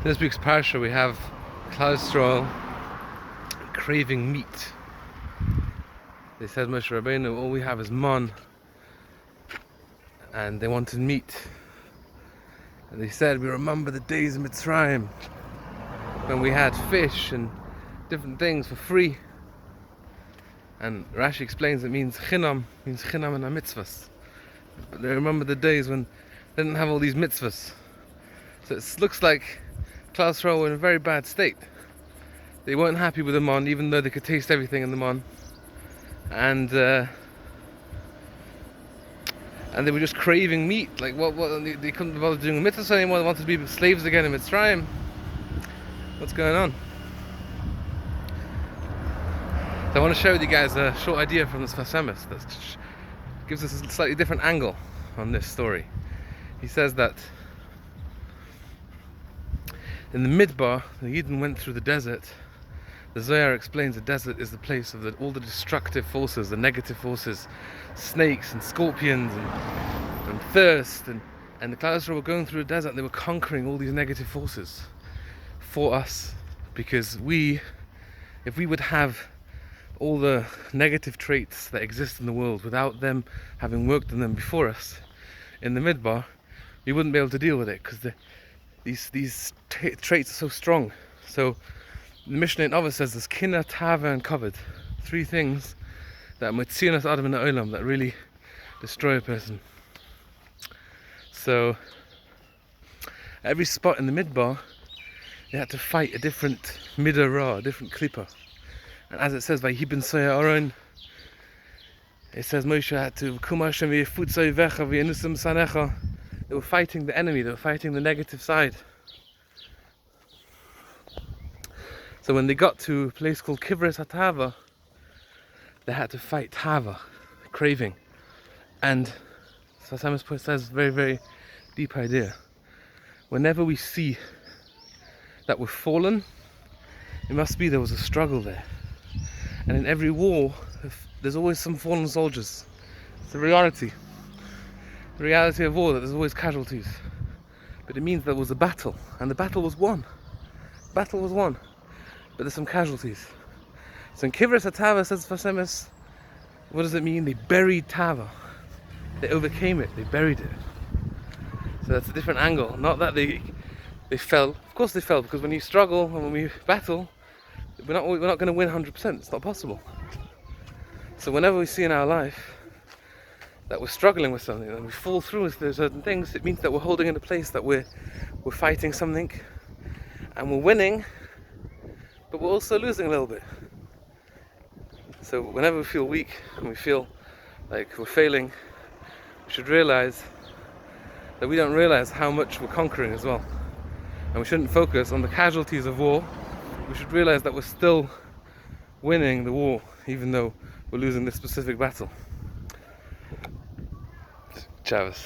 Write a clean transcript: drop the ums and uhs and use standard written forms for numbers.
In this week's parsha we have Klal Yisrael craving meat. They said, Moshe Rabbeinu, all we have is man, and they wanted meat. And they said, we remember the days in מצרים when we had fish and different things for free. And Rashi explains it means chinam and mitzvahs. But they remember the days when they didn't have all these mitzvahs. So it looks like Klal Yisrael were in a very bad state. They weren't happy with the man, even though they could taste everything in the man. And they were just craving meat. Like what they couldn't bother doing the mitzvahs anymore. They wanted to be slaves again in Mitzrayim. What's going on? So I want to share with you guys a short idea from the Sfas Emes that gives us a slightly different angle on this story. He says that in the Midbar, the Yidden went through the desert. The Zohar explains the desert is the place of all the destructive forces, the negative forces, snakes and scorpions and thirst, and the Klal Yisrael were going through the desert and they were conquering all these negative forces for us, because if we would have all the negative traits that exist in the world without them having worked on them before us in the Midbar, we wouldn't be able to deal with it, because these traits are so strong. So the Mishnah in Taaowa says there's kina, taawa and kavod, three things that motzinas adam in the olam, that really destroy a person. So every spot in the Midbar, they had to fight a different midah, a different klippa. And as it says by Hibin Soya Aron, it says Moshe had to they were fighting the enemy, they were fighting the negative side. So when they got to a place called Kivros Hataava, they had to fight Taawa, craving. And Sfas Emes says a very, very deep idea. Whenever we see that we're fallen, it must be there was a struggle there. And in every war, there's always some fallen soldiers. It's a reality. The reality of war, that there's always casualties. But it means there was a battle, and the battle was won. But there's some casualties. So in Kivros Hataava, says Sfas Emes, what does it mean? They buried Taawa. They overcame it, they buried it. So that's a different angle. Not that they fell. Of course they fell, because when you struggle and when we battle, we're not going to win 100%. It's not possible. So whenever we see in our life that we're struggling with something and we fall through with certain things, it means that we're holding in a place that we're fighting something and we're winning, but we're also losing a little bit. So whenever we feel weak and we feel like we're failing, we should realize that we don't realize how much we're conquering as well. And we shouldn't focus on the casualties of war. We should realize that we're still winning the war, even though we're losing this specific battle. Chavez.